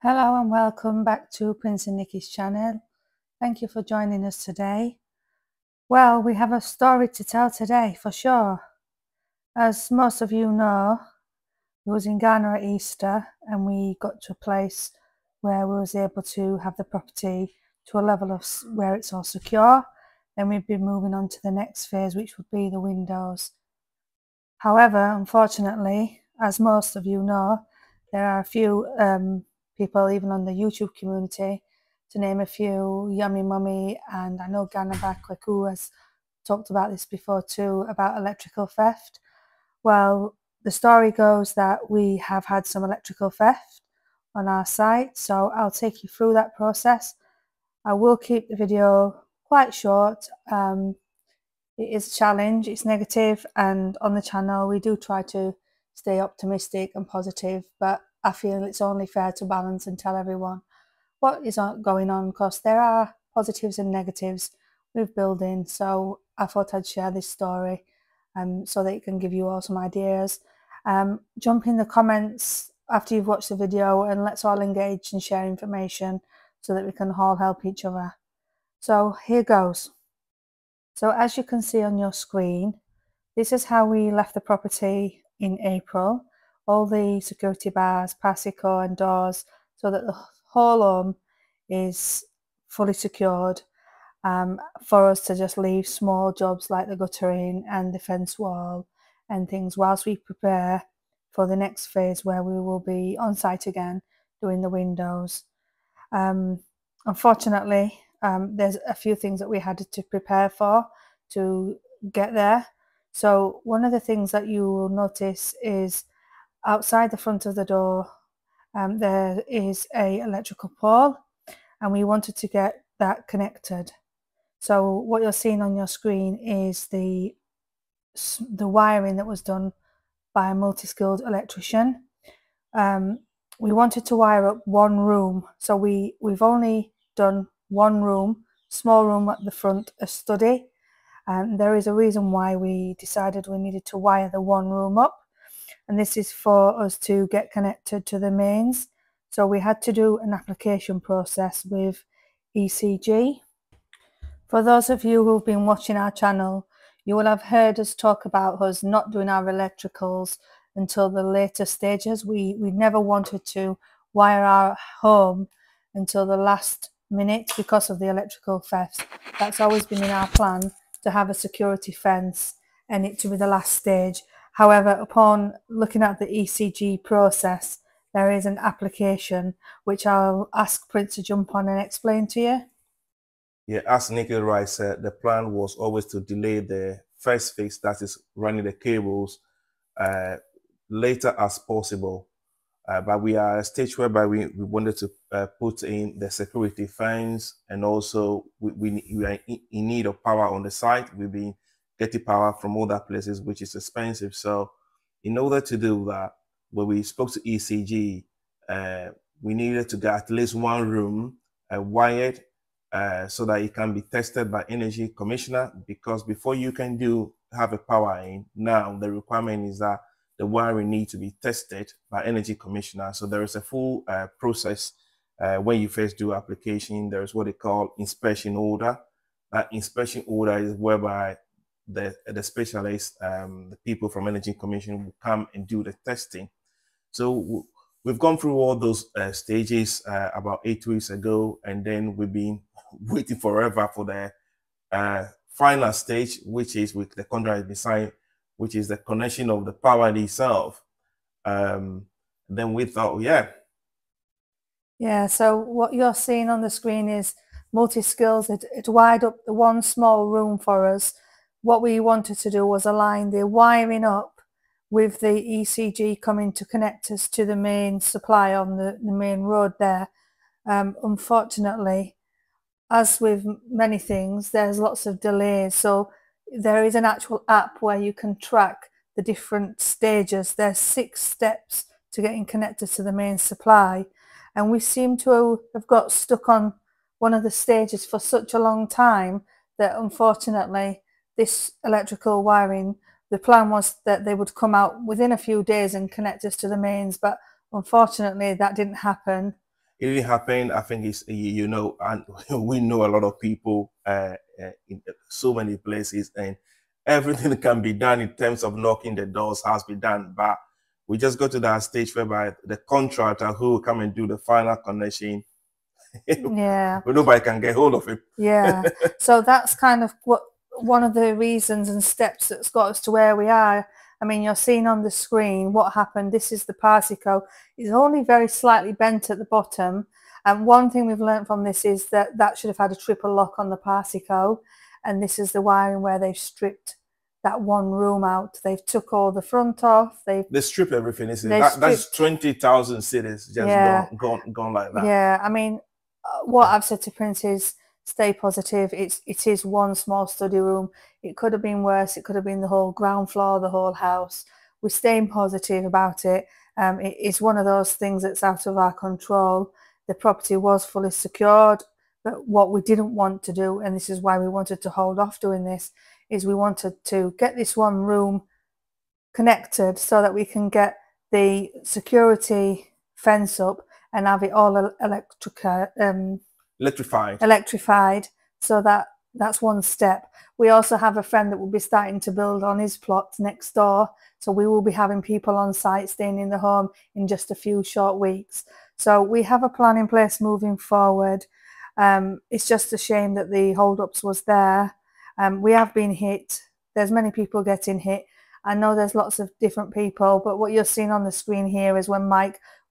Hello and welcome back to Prince and Nikki's channel. Thank you for joining us today. Well, we have a story to tell today for sure. As most of you know, we was in Ghana at Easter and we got to a place where we was able to have the property to a level of where it's all secure. Then we'd be moving on to the next phase, which would be the windows. However, unfortunately, as most of you know, there are a few people even on the YouTube community, to name a few, Yummy Mummy, and I know Ghana Bakweku has talked about this before too, about electrical theft. Well, the story goes that we have had some electrical theft on our site, so I'll take you through that process. I will keep the video quite short. It is a challenge, it's negative, and on the channel we do try to stay optimistic and positive, but I feel it's only fair to balance and tell everyone what is going on, because there are positives and negatives with building. So I thought I'd share this story so that it can give you all some ideas. Jump in the comments after you've watched the video and let's all engage and share information so that we can all help each other. So here goes. So as you can see on your screen, this is how we left the property in April. All the security bars, Pasico and doors, so that the whole home is fully secured, for us to just leave small jobs like the guttering and the fence wall and things whilst we prepare for the next phase where we will be on site again doing the windows. Unfortunately, there's a few things that we had to prepare for to get there. So one of the things that you will notice is outside the front of the door, there is a electrical pole, and we wanted to get that connected. So what you're seeing on your screen is the wiring that was done by a multi-skilled electrician. We wanted to wire up one room, so we've only done one room, small room at the front, a study. There is a reason why we decided we needed to wire the one room up, and this is for us to get connected to the mains. So we had to do an application process with ECG. For those of you who've been watching our channel, you will have heard us talk about us not doing our electricals until the later stages. We never wanted to wire our home until the last minute because of the electrical thefts. That's always been in our plan, to have a security fence and it to be the last stage. However, upon looking at the ECG process, there is an application which I'll ask Prince to jump on and explain to you. Yeah, as Nikki Rice said, the plan was always to delay the first phase, that is running the cables, later as possible. But we are at a stage whereby we wanted to put in the security fence, and also we are in need of power on the site. We've been getting power from other places, which is expensive. So in order to do that, when we spoke to ECG, we needed to get at least one room wired, so that it can be tested by Energy Commissioner, because before you can have a power in, now the requirement is that the wiring needs to be tested by Energy Commissioner. So there is a full process when you first do application. There is what they call inspection order. That inspection order is whereby the specialists, the people from Energy Commission, will come and do the testing. So we've gone through all those stages about 8 weeks ago, and then we've been waiting forever for the final stage, which is with the contract design, which is the connection of the power itself. Then we thought, yeah, so what you're seeing on the screen is multi-skills. It wired up the one small room for us. What we wanted to do was align the wiring up with the ECG coming to connect us to the main supply on the main road there. Unfortunately, as with many things, there's lots of delays. So there is an actual app where you can track the different stages. There's 6 steps to getting connected to the main supply. And we seem to have got stuck on one of the stages for such a long time that unfortunately this electrical wiring, the plan was that they would come out within a few days and connect us to the mains, but unfortunately that didn't happen. it didn't happen. I think it's, you know, and we know a lot of people in so many places, and everything can be done in terms of knocking the doors has been done. But we just got to that stage whereby the contractor who will come and do the final connection, yeah, but nobody can get hold of him. yeah. So that's kind of what one of the reasons and steps that's got us to where we are. I mean, you're seeing on the screen what happened. This is the particle. It's only very slightly bent at the bottom. And one thing we've learned from this is that that should have had a triple lock on the particle. And this is the wiring where they've stripped that one room out. They've took all the front off. They strip everything. That's 20,000 cedis just gone like that. Yeah, I mean, what I've said to Prince is stay positive. It is one small study room. It could have been worse. It could have been the whole ground floor, the whole house. We're staying positive about it. It's one of those things that's out of our control. The property was fully secured, but what we didn't want to do, and this is why we wanted to hold off doing this, is we wanted to get this one room connected so that we can get the security fence up and have it all electrified, so that's one step. We also have a friend that will be starting to build on his plot next door, so we will be having people on site staying in the home in just a few short weeks. So we have a plan in place moving forward. It's just a shame that the hold-ups was there. We have been hit. There's many people getting hit. I know there's lots of different people, but what you're seeing on the screen here is when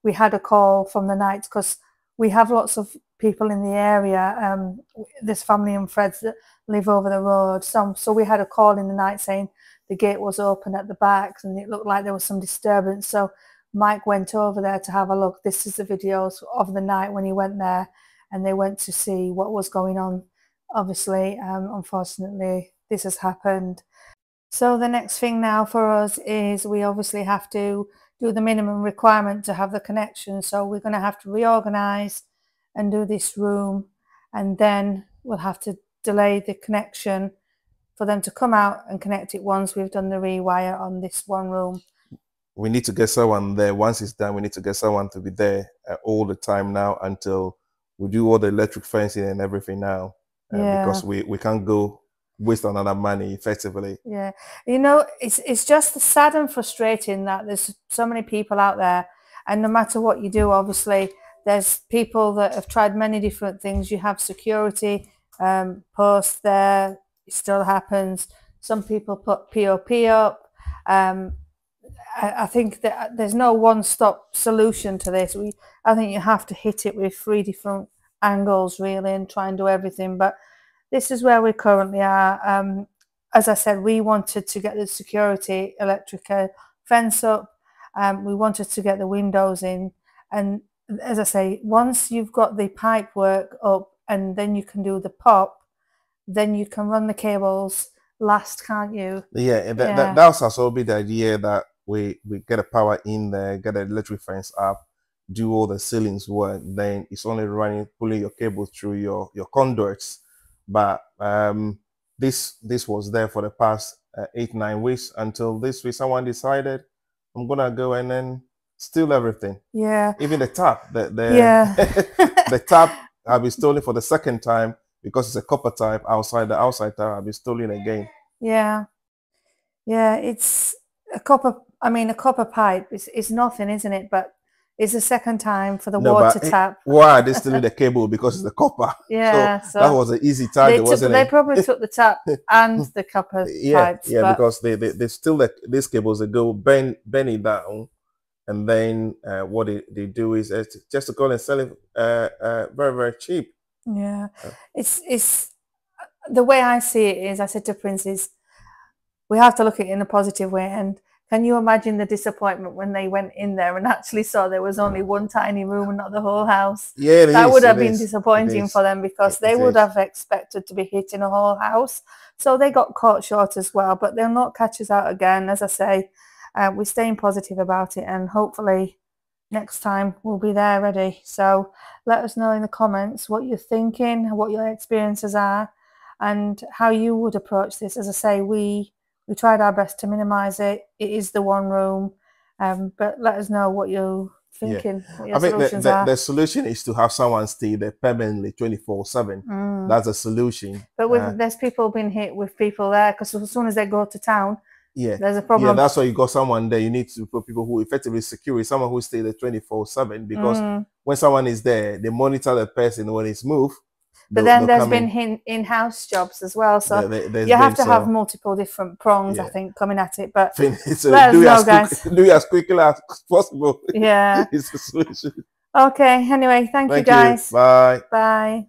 we had a call from the night, because we have lots of people in the area. This family and friends that live over the road. So we had a call in the night saying the gate was open at the back and it looked like there was some disturbance. So Mike went over there to have a look. This is the videos of the night when he went there, and they went to see what was going on. Obviously, unfortunately, this has happened. So the next thing now for us is we obviously have to do the minimum requirement to have the connection. So we're going to have to reorganize and do this room, and then we'll have to delay the connection for them to come out and connect it once we've done the rewire on this one room. We need to get someone there. Once it's done, we need to get someone to be there all the time now until we do all the electric fencing and everything now. Because we can't go waste another money effectively. Yeah, you know, it's just sad and frustrating that there's so many people out there, and no matter what you do, obviously there's people that have tried many different things. You have security posts there, it still happens. Some people put POP up. I think that there's no one-stop solution to this. I think you have to hit it with 3 different angles really and try and do everything, but this is where we currently are. As I said, we wanted to get the security electrical fence up. We wanted to get the windows in, and as I say, once you've got the pipe work up and then you can do the pop, then you can run the cables last, can't you? Yeah, that's also be the idea, that we get a power in there, get an electric fence up, do all the ceilings work, then it's only pulling your cables through your conduits. But this was there for the past 8-9 weeks until this week someone decided I'm gonna go and then steal everything. Yeah. Even the tap, the tap will be stolen for the second time because it's a copper type outside. The outside tap will be stolen again. Yeah. Yeah, it's a copper. I mean, a copper pipe is nothing, isn't it? But it's the second time for the water tap. Why are they stealing the cable? Because it's the copper. Yeah, so that was an easy target, wasn't it? They probably took the tap and the copper pipes. Yeah, because they steal these cables. They go bend it down, and then what they do is just to go and sell it very, very cheap. Yeah, it's the way I see it is, I said to Prince, is we have to look at it in a positive way. And can you imagine the disappointment when they went in there and actually saw there was only one tiny room and not the whole house? Yeah, that would have been disappointing for them, because they would have expected to be hitting a whole house. So they got caught short as well, but they'll not catch us out again. As I say, we're staying positive about it, and hopefully next time we'll be there ready. So let us know in the comments what you're thinking, what your experiences are, and how you would approach this. As I say, we tried our best to minimize it. It is the one room, but let us know what you thinking what your I think solutions are. the solution is to have someone stay there permanently 24/7. That's a solution. But there's people being hit with people there, because as soon as they go to town, there's a problem. Yeah, that's why you got someone there. You need to put people who effectively secure, someone who stay there 24/7, because when someone is there, they monitor the person when it's moved. But then there's been in-house jobs as well, so you have to have multiple different prongs, I think, coming at it. But let us know, guys. Do it as quickly as possible. Yeah. It's a solution. Okay, anyway, thank you, guys. Bye. Bye.